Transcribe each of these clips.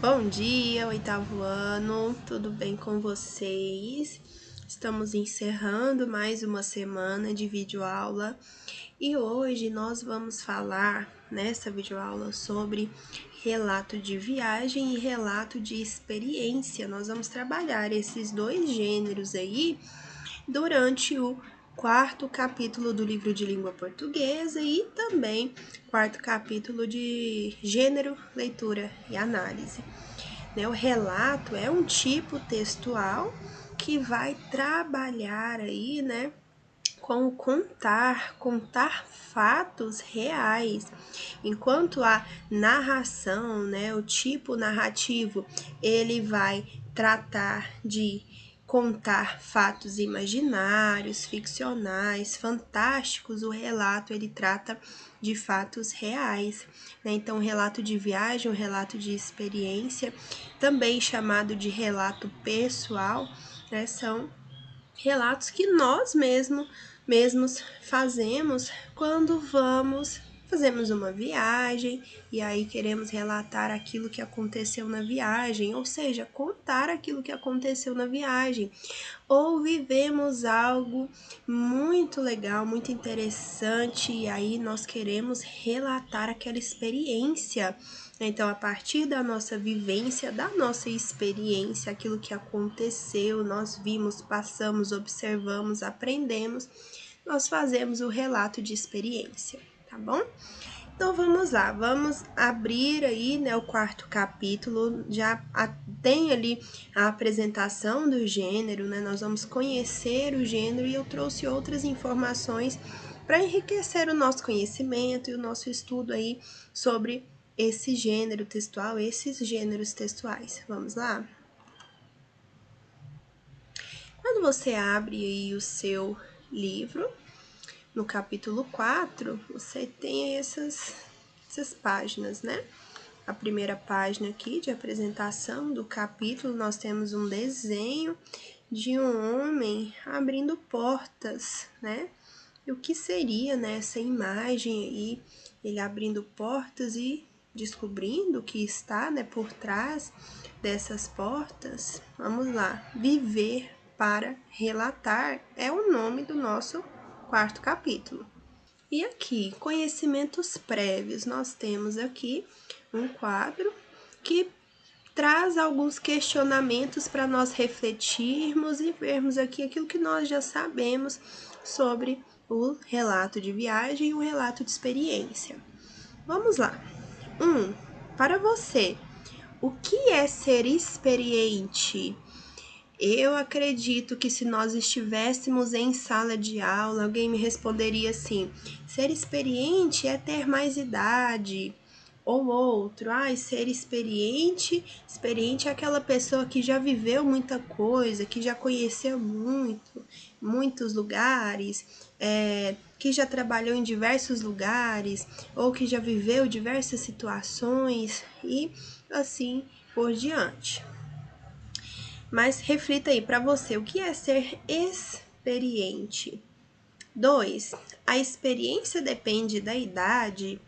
Bom dia, oitavo ano, tudo bem com vocês? Estamos encerrando mais uma semana de videoaula e hoje nós vamos falar nessa videoaula sobre relato de viagem e relato de experiência. Nós vamos trabalhar esses dois gêneros aí durante o quarto capítulo do livro de língua portuguesa e também quarto capítulo de gênero, leitura e análise. O relato é um tipo textual que vai trabalhar aí, com contar fatos reais, enquanto a narração, o tipo narrativo, ele vai tratar de contar fatos imaginários, ficcionais, fantásticos. O relato ele trata de fatos reais, Então, o relato de viagem, o relato de experiência, também chamado de relato pessoal, são relatos que nós mesmos fazemos quando fazemos uma viagem e aí queremos relatar aquilo que aconteceu na viagem, ou seja, contar aquilo que aconteceu na viagem, ou vivemos algo muito legal, muito interessante e aí nós queremos relatar aquela experiência. Então, a partir da nossa vivência, da nossa experiência, aquilo que aconteceu, nós vimos, passamos, observamos, aprendemos, nós fazemos o relato de experiência, tá bom? Então vamos lá, vamos abrir aí, o quarto capítulo, já tem ali a apresentação do gênero, Nós vamos conhecer o gênero e eu trouxe outras informações para enriquecer o nosso conhecimento e o nosso estudo aí sobre esse gênero textual, esses gêneros textuais. Vamos lá? Quando você abre aí o seu livro, no capítulo 4, você tem essas páginas, A primeira página aqui de apresentação do capítulo, nós temos um desenho de um homem abrindo portas, E o que seria, essa imagem aí, ele abrindo portas e descobrindo o que está, por trás dessas portas? Vamos lá. Viver para relatar é o nome do nosso quarto capítulo. E aqui, conhecimentos prévios, nós temos aqui um quadro que traz alguns questionamentos para nós refletirmos e vermos aqui aquilo que nós já sabemos sobre o relato de viagem e o relato de experiência. Vamos lá. Para você, o que é ser experiente? Eu acredito que se nós estivéssemos em sala de aula, alguém me responderia assim: ser experiente é ter mais idade. Ou outro, ser experiente é aquela pessoa que já viveu muita coisa, que já conheceu muitos lugares, que já trabalhou em diversos lugares, ou que já viveu diversas situações e assim por diante. Mas reflita aí para você, o que é ser experiente? 2. A experiência depende da idade.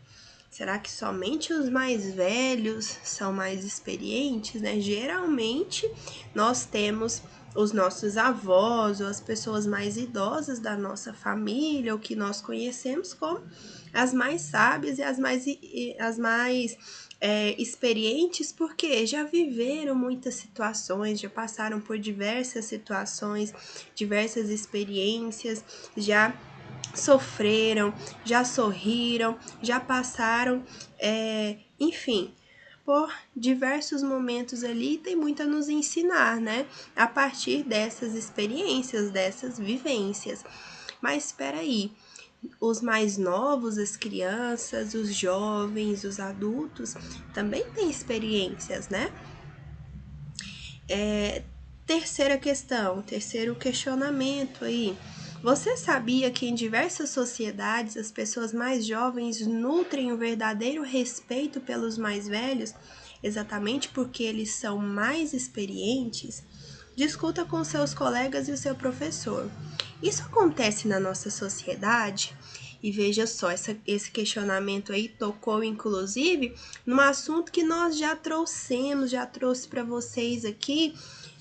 Será que somente os mais velhos são mais experientes, Geralmente, nós temos os nossos avós ou as pessoas mais idosas da nossa família, ou que nós conhecemos como as mais sábias e as mais experientes, porque já viveram muitas situações, já passaram por diversas situações, diversas experiências, já sofreram, já sorriram, já passaram, enfim, por diversos momentos ali, tem muito a nos ensinar, A partir dessas experiências, dessas vivências. Mas espera aí, os mais novos, as crianças, os jovens, os adultos, também têm experiências, Terceira questão, terceiro questionamento aí. Você sabia que em diversas sociedades as pessoas mais jovens nutrem um verdadeiro respeito pelos mais velhos, exatamente porque eles são mais experientes? Discuta com seus colegas e o seu professor. Isso acontece na nossa sociedade? E veja só, esse questionamento aí tocou, inclusive, num assunto que nós já trouxe para vocês aqui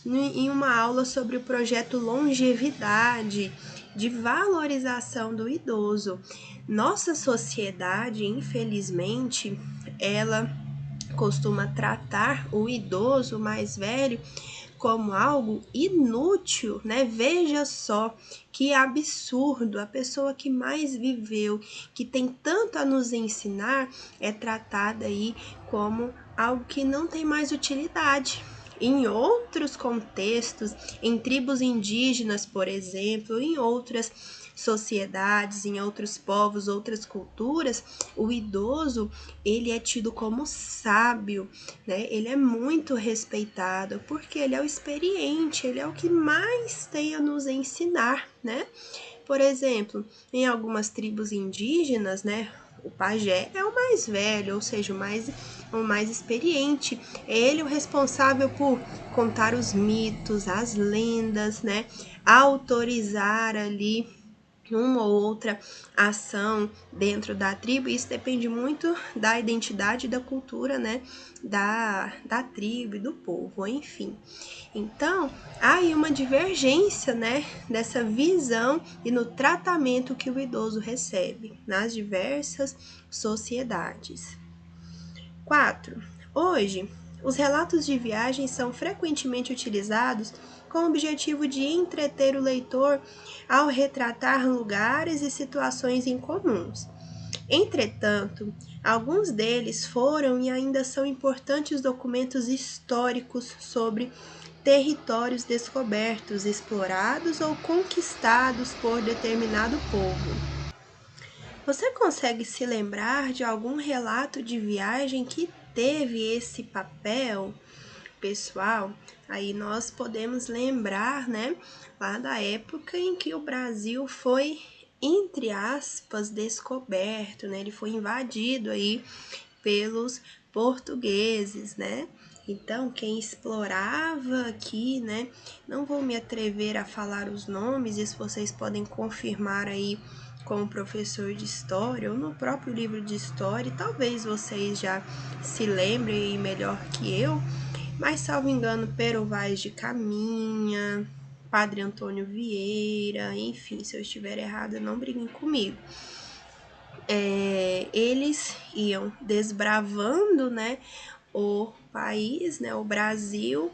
em uma aula sobre o projeto Longevidade, de valorização do idoso. Nossa sociedade, infelizmente, ela costuma tratar o idoso mais velho como algo inútil, né? Veja só que absurdo, a pessoa que mais viveu, que tem tanto a nos ensinar, é tratada aí como algo que não tem mais utilidade. Em outros contextos, em tribos indígenas, por exemplo, em outras sociedades, em outros povos, outras culturas, o idoso, ele é tido como sábio, né? Ele é muito respeitado porque ele é o experiente, ele é o que mais tem a nos ensinar, né? Por exemplo, em algumas tribos indígenas, né, o pajé é o mais velho, ou seja, o mais experiente. É ele o responsável por contar os mitos, as lendas, né? Autorizar ali uma ou outra ação dentro da tribo. Isso depende muito da identidade, da cultura, né? Da tribo e do povo, enfim. Então, há aí uma divergência, né, dessa visão e no tratamento que o idoso recebe nas diversas sociedades. 4. Hoje, os relatos de viagem são frequentemente utilizados com o objetivo de entreter o leitor ao retratar lugares e situações incomuns. Entretanto, alguns deles foram e ainda são importantes documentos históricos sobre territórios descobertos, explorados ou conquistados por determinado povo. Você consegue se lembrar de algum relato de viagem que teve esse papel pessoal? Aí nós podemos lembrar, né, lá da época em que o Brasil foi, entre aspas, descoberto, né? Ele foi invadido aí pelos portugueses, né? Então, quem explorava aqui, né? Não vou me atrever a falar os nomes, isso vocês podem confirmar aí com o professor de história ou no próprio livro de história. Talvez vocês já se lembrem melhor que eu, mas salvo engano, Pero Vaz de Caminha, Padre Antônio Vieira, enfim, se eu estiver errada, não briguem comigo. Eles iam desbravando, né, o país, né, o Brasil,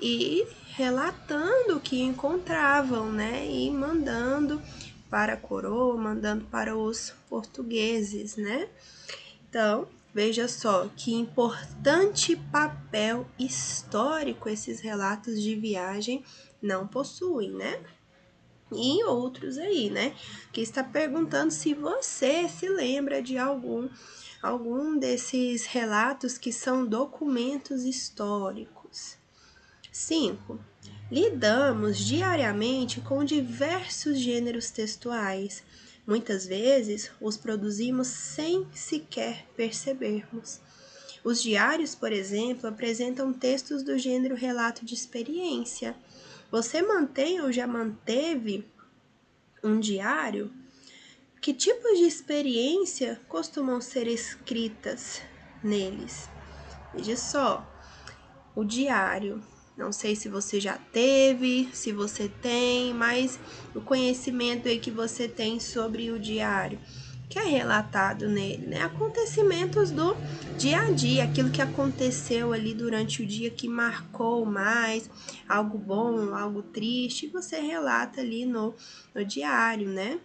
e relatando o que encontravam, né, e mandando para a coroa, mandando para os portugueses, né. Então, veja só que importante papel histórico esses relatos de viagem não possuem, né? E outros aí, né? Que está perguntando se você se lembra de algum desses relatos que são documentos históricos. 5. Lidamos diariamente com diversos gêneros textuais. Muitas vezes os produzimos sem sequer percebermos. Os diários, por exemplo, apresentam textos do gênero relato de experiência. Você mantém ou já manteve um diário? Que tipos de experiência costumam ser escritas neles? Veja só, o diário. Não sei se você já teve, se você tem, mas o conhecimento aí que você tem sobre o diário, que é relatado nele, né? Acontecimentos do dia a dia, aquilo que aconteceu ali durante o dia que marcou mais, algo bom, algo triste, você relata ali no diário, né?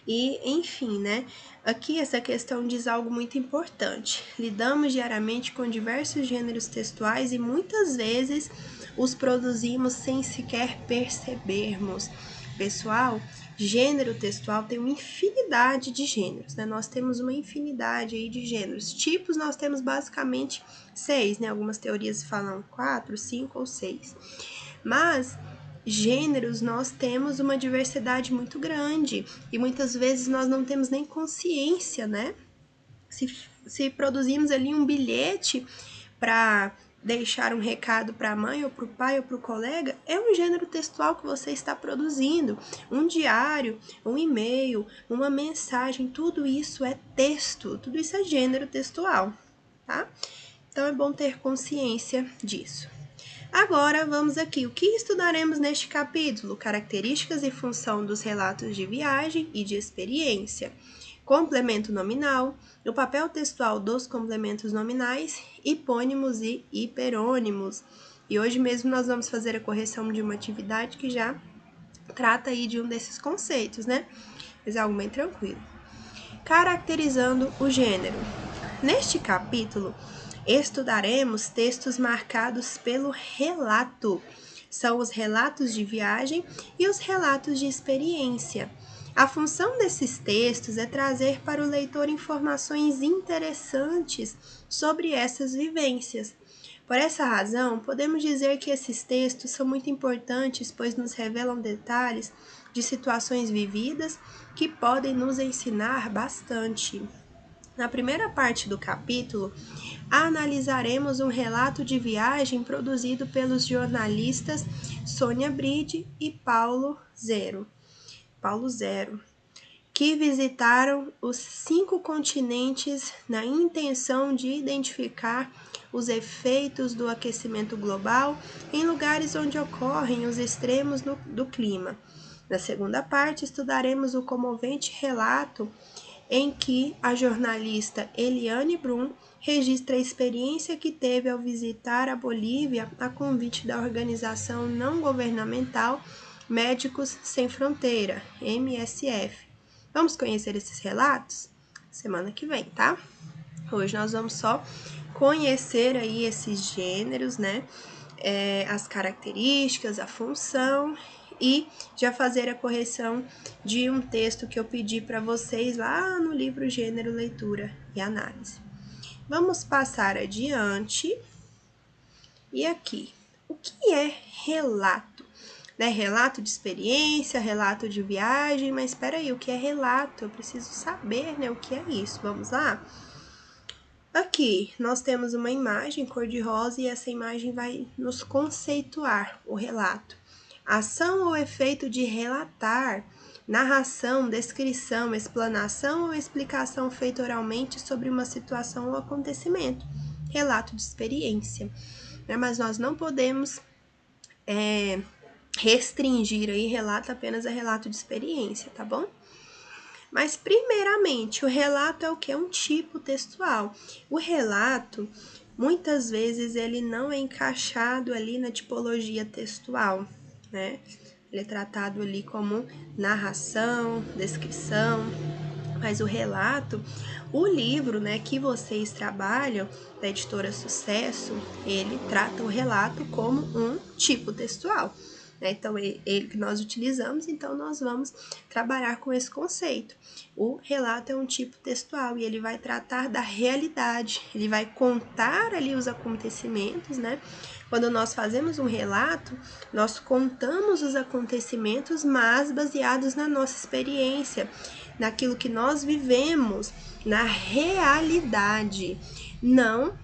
E, enfim, né? Aqui essa questão diz algo muito importante. Lidamos diariamente com diversos gêneros textuais e muitas vezes os produzimos sem sequer percebermos. Pessoal, gênero textual tem uma infinidade de gêneros, né? Nós temos uma infinidade aí de gêneros. Tipos nós temos basicamente 6, né? Algumas teorias falam 4, 5 ou 6. Mas gêneros nós temos uma diversidade muito grande e muitas vezes nós não temos nem consciência, né? Se produzimos ali um bilhete para deixar um recado para a mãe ou para o pai ou para o colega, é um gênero textual que você está produzindo. Um diário, um e-mail, uma mensagem, tudo isso é texto, tudo isso é gênero textual, tá? Então é bom ter consciência disso. Agora vamos aqui, o que estudaremos neste capítulo? Características e função dos relatos de viagem e de experiência. Complemento nominal, o papel textual dos complementos nominais, hipônimos e hiperônimos. E hoje mesmo nós vamos fazer a correção de uma atividade que já trata aí de um desses conceitos, né? Mas é algo bem tranquilo. Caracterizando o gênero. Neste capítulo, estudaremos textos marcados pelo relato. São os relatos de viagem e os relatos de experiência. A função desses textos é trazer para o leitor informações interessantes sobre essas vivências. Por essa razão, podemos dizer que esses textos são muito importantes, pois nos revelam detalhes de situações vividas que podem nos ensinar bastante. Na primeira parte do capítulo, analisaremos um relato de viagem produzido pelos jornalistas Sônia Bride e Paulo Zero, que visitaram os 5 continentes na intenção de identificar os efeitos do aquecimento global em lugares onde ocorrem os extremos do clima. Na segunda parte, estudaremos o comovente relato em que a jornalista Eliane Brum registra a experiência que teve ao visitar a Bolívia a convite da organização não governamental Médicos Sem Fronteira, MSF. Vamos conhecer esses relatos? Semana que vem, tá? Hoje nós vamos só conhecer aí esses gêneros, né? As características, a função e já fazer a correção de um texto que eu pedi para vocês lá no livro Gênero, Leitura e Análise. Vamos passar adiante. E aqui, o que é relato? Né? Relato de experiência, relato de viagem, mas espera aí, o que é relato? Eu preciso saber, né, o que é isso. Vamos lá? Aqui nós temos uma imagem cor-de-rosa e essa imagem vai nos conceituar o relato. Ação ou efeito de relatar, narração, descrição, explanação ou explicação feita oralmente sobre uma situação ou acontecimento. Relato de experiência. Mas nós não podemos restringir aí relato apenas a relato de experiência, tá bom? Mas, primeiramente, o relato é o que? É um tipo textual. O relato, muitas vezes, ele não é encaixado ali na tipologia textual, né? Ele é tratado ali como narração, descrição, mas o relato, o livro, né, que vocês trabalham, da editora Sucesso, ele trata o relato como um tipo textual. Então, ele que nós utilizamos, então nós vamos trabalhar com esse conceito. O relato é um tipo textual e ele vai tratar da realidade, ele vai contar ali os acontecimentos, né? Quando nós fazemos um relato, nós contamos os acontecimentos, mas baseados na nossa experiência, naquilo que nós vivemos, na realidade. Não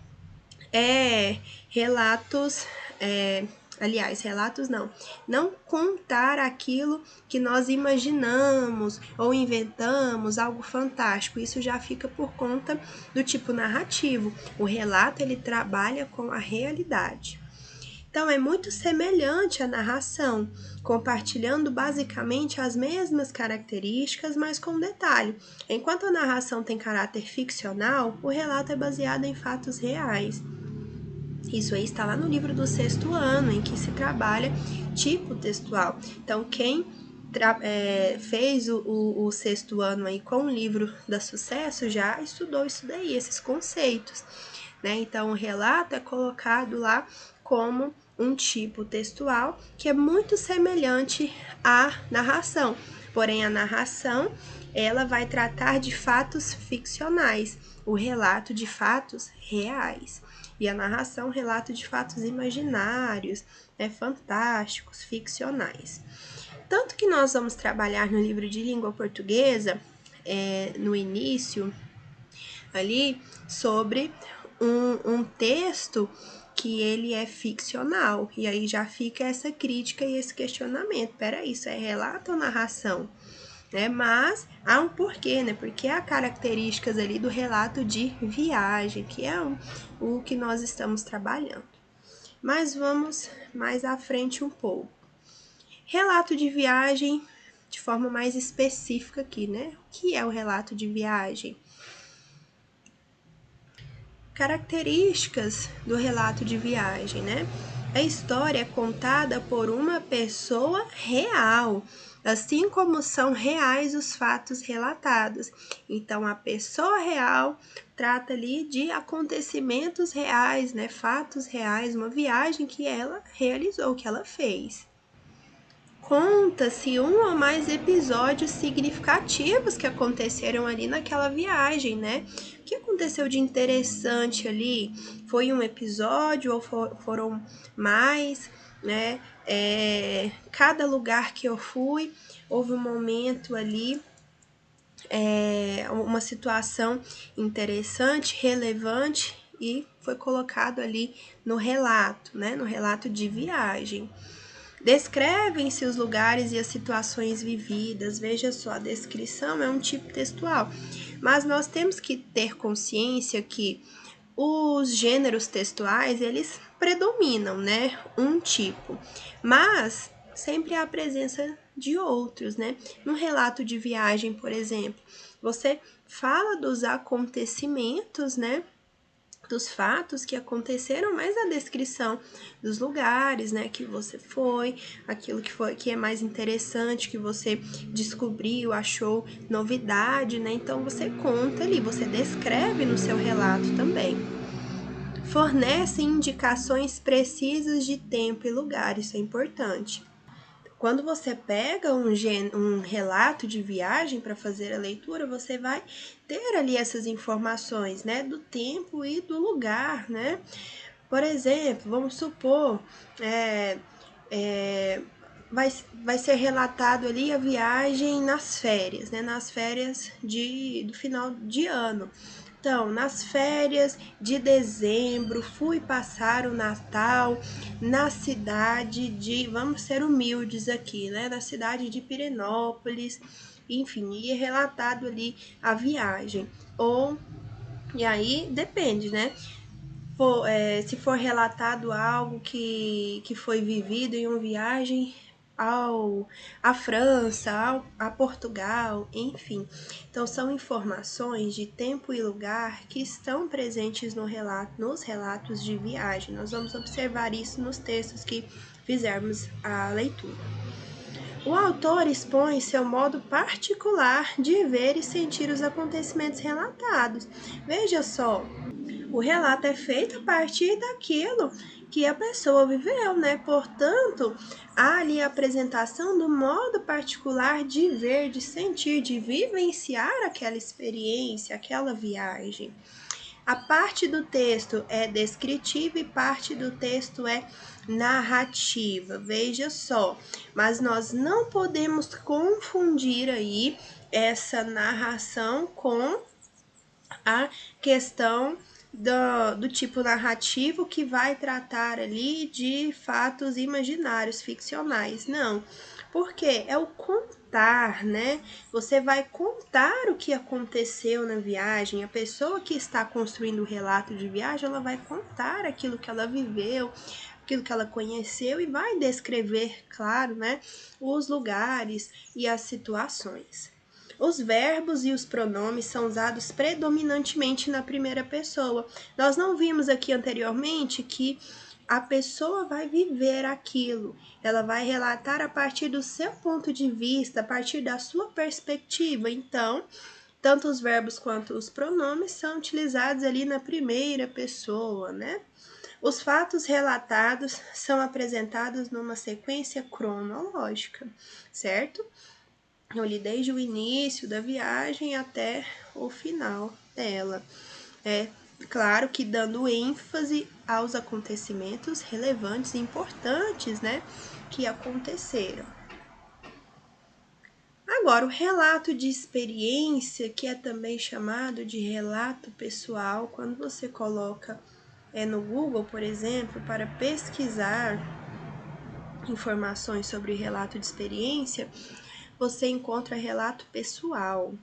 relatos... relatos não contar aquilo que nós imaginamos ou inventamos, algo fantástico, isso já fica por conta do tipo narrativo. O relato, ele trabalha com a realidade. Então, é muito semelhante à narração, compartilhando basicamente as mesmas características, mas com um detalhe. Enquanto a narração tem caráter ficcional, o relato é baseado em fatos reais. Isso aí está lá no livro do 6º ano, em que se trabalha tipo textual. Então, quem fez o 6º ano aí com o livro da Sucesso já estudou isso daí, esses conceitos, né? Então, o relato é colocado lá como um tipo textual que é muito semelhante à narração. Porém, a narração, ela vai tratar de fatos ficcionais, o relato de fatos reais. E a narração, relato de fatos imaginários, fantásticos, ficcionais. Tanto que nós vamos trabalhar no livro de língua portuguesa, no início, ali, sobre um texto que ele é ficcional. E aí já fica essa crítica e esse questionamento. Peraí, isso é relato ou narração? Né? Mas há um porquê, né? Porque há características ali do relato de viagem, que é o que nós estamos trabalhando. Mas vamos mais à frente um pouco. Relato de viagem de forma mais específica aqui, né? O que é o relato de viagem? Características do relato de viagem, né? A história é contada por uma pessoa real, assim como são reais os fatos relatados. Então, a pessoa real trata ali de acontecimentos reais, né? Fatos reais, uma viagem que ela realizou, que ela fez. Conta-se um ou mais episódios significativos que aconteceram ali naquela viagem, né? O que aconteceu de interessante ali? Foi um episódio ou foram mais, né? Cada lugar que eu fui, houve um momento ali, uma situação interessante, relevante e foi colocado ali no relato, né? No relato de viagem. Descrevem-se os lugares e as situações vividas. Veja só, a descrição é um tipo textual, mas nós temos que ter consciência que os gêneros textuais, eles predominam, né? Um tipo, mas sempre há a presença de outros, né? No relato de viagem, por exemplo, você fala dos acontecimentos, né? Dos fatos que aconteceram, mas a descrição dos lugares, né, que você foi, aquilo que é mais interessante, que você descobriu, achou novidade, né? Então você conta ali, você descreve no seu relato também. Fornece indicações precisas de tempo e lugar, isso é importante. Quando você pega um relato de viagem para fazer a leitura, você vai ter ali essas informações, né, do tempo e do lugar, né? Por exemplo, vamos supor, é, é, vai ser relatado ali a viagem nas férias, né? Nas férias do final de ano. Então, nas férias de dezembro, fui passar o Natal na cidade de, vamos ser humildes aqui, né? Na cidade de Pirenópolis, enfim, e é relatado ali a viagem. E aí depende, né? Se for relatado algo que foi vivido em uma viagem à França, a Portugal, enfim. Então, são informações de tempo e lugar que estão presentes nos relatos de viagem. Nós vamos observar isso nos textos que fizermos a leitura. O autor expõe seu modo particular de ver e sentir os acontecimentos relatados. Veja só, o relato é feito a partir daquilo que a pessoa viveu, né? Portanto, há ali a apresentação do modo particular de ver, de sentir, de vivenciar aquela experiência, aquela viagem. A parte do texto é descritiva e parte do texto é narrativa. Veja só, mas nós não podemos confundir aí essa narração com a questão do tipo narrativo que vai tratar ali de fatos imaginários, ficcionais. Não, porque é o contar, né? Você vai contar o que aconteceu na viagem. A pessoa que está construindo o relato de viagem, ela vai contar aquilo que ela viveu, aquilo que ela conheceu e vai descrever, claro, né, os lugares e as situações. Os verbos e os pronomes são usados predominantemente na primeira pessoa. Nós não vimos aqui anteriormente que a pessoa vai viver aquilo, ela vai relatar a partir do seu ponto de vista, a partir da sua perspectiva. Então, tanto os verbos quanto os pronomes são utilizados ali na primeira pessoa, né? Os fatos relatados são apresentados numa sequência cronológica, certo? Eu li desde o início da viagem até o final dela. É claro que dando ênfase aos acontecimentos relevantes e importantes, né, que aconteceram. Agora, o relato de experiência, que é também chamado de relato pessoal, quando você coloca no Google, por exemplo, para pesquisar informações sobre relato de experiência, você encontra relato pessoal,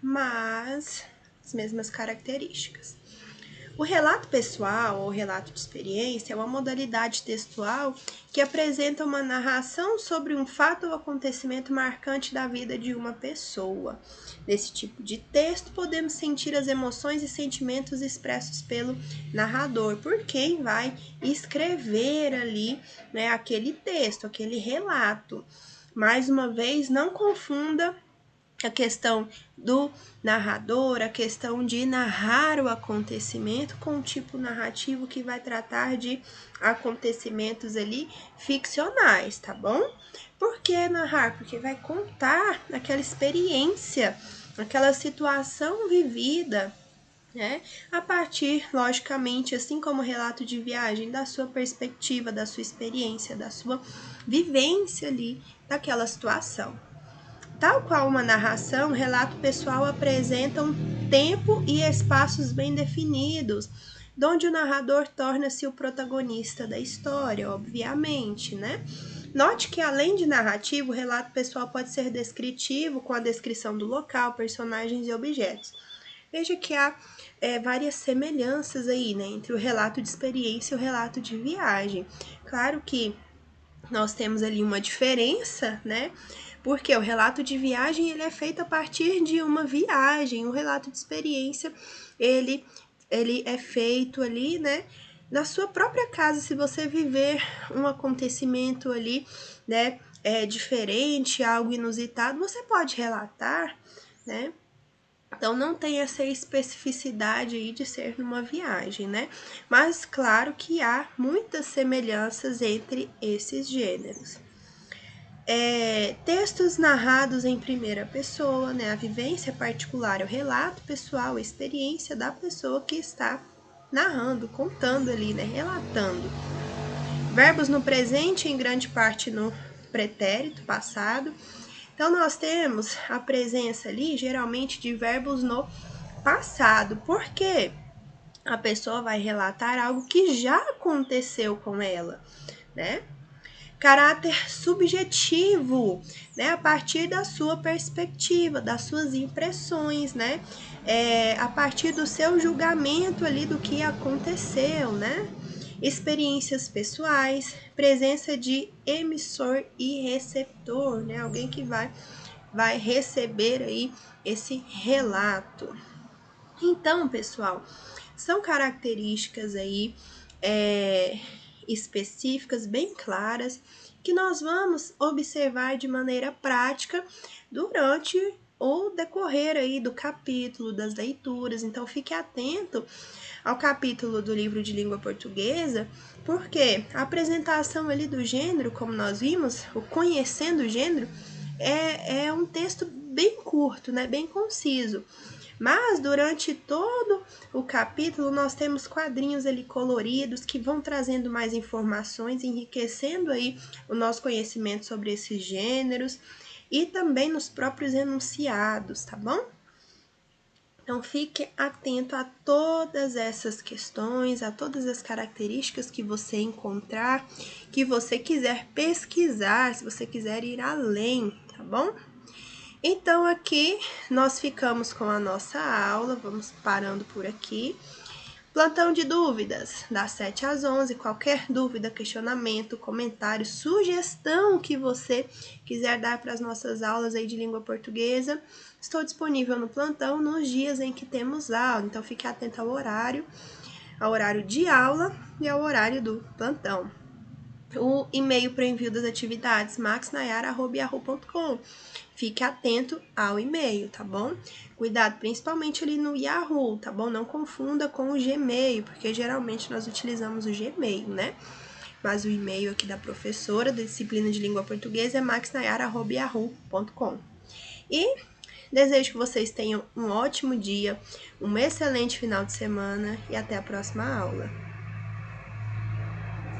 mas as mesmas características. O relato pessoal ou relato de experiência é uma modalidade textual que apresenta uma narração sobre um fato ou acontecimento marcante da vida de uma pessoa. Nesse tipo de texto, podemos sentir as emoções e sentimentos expressos pelo narrador, por quem vai escrever ali, né, aquele texto, aquele relato. Mais uma vez, não confunda a questão do narrador, a questão de narrar o acontecimento com um tipo narrativo que vai tratar de acontecimentos ali ficcionais, tá bom? Por que narrar? Porque vai contar aquela experiência, aquela situação vivida, né? A partir, logicamente, assim como o relato de viagem, da sua perspectiva, da sua experiência, da sua vivência ali daquela situação. Tal qual uma narração, o relato pessoal apresenta um tempo e espaços bem definidos, onde o narrador torna-se o protagonista da história, obviamente, né? Note que, além de narrativo, o relato pessoal pode ser descritivo, com a descrição do local, personagens e objetos. Veja que há várias semelhanças aí, né, entre o relato de experiência e o relato de viagem. Claro que nós temos ali uma diferença, né? Porque o relato de viagem ele é feito a partir de uma viagem, o relato de experiência ele é feito ali, né? Na sua própria casa, se você viver um acontecimento ali, né? Diferente, algo inusitado, você pode relatar, né? Então, não tem essa especificidade aí de ser numa viagem, né? Mas, claro que há muitas semelhanças entre esses gêneros. Textos narrados em primeira pessoa, né? A vivência particular, o relato pessoal, a experiência da pessoa que está narrando, contando ali, né? Relatando. Verbos no presente, em grande parte no pretérito, passado. Então, nós temos a presença ali, geralmente, de verbos no passado. Por quê? A pessoa vai relatar algo que já aconteceu com ela, né? Caráter subjetivo, né? A partir da sua perspectiva, das suas impressões, né? A partir do seu julgamento ali do que aconteceu, né? Experiências pessoais, presença de emissor e receptor, né? Alguém que vai receber aí esse relato. Então, pessoal, são características aí específicas, bem claras, que nós vamos observar de maneira prática durante o decorrer aí do capítulo, das leituras. Então, fique atento ao capítulo do livro de língua portuguesa, porque a apresentação ali do gênero, como nós vimos, o conhecendo o gênero, é um texto bem curto, né, bem conciso. Mas durante todo o capítulo nós temos quadrinhos ali coloridos que vão trazendo mais informações, enriquecendo aí o nosso conhecimento sobre esses gêneros e também nos próprios enunciados, tá bom? Então fique atento a todas essas questões, a todas as características que você encontrar, que você quiser pesquisar, se você quiser ir além, tá bom? Então, aqui nós ficamos com a nossa aula, vamos parando por aqui. Plantão de dúvidas, das 7 às 11, qualquer dúvida, questionamento, comentário, sugestão que você quiser dar para as nossas aulas aí de língua portuguesa, estou disponível no plantão nos dias em que temos aula, então fique atento ao horário de aula e ao horário do plantão. O e-mail para o envio das atividades, maxnayara@yahoo.com. Fique atento ao e-mail, tá bom? Cuidado principalmente ali no Yahoo, tá bom? Não confunda com o Gmail, porque geralmente nós utilizamos o Gmail, né? Mas o e-mail aqui da professora da disciplina de língua portuguesa é maxnayara@yahoo.com. E desejo que vocês tenham um ótimo dia, um excelente final de semana e até a próxima aula.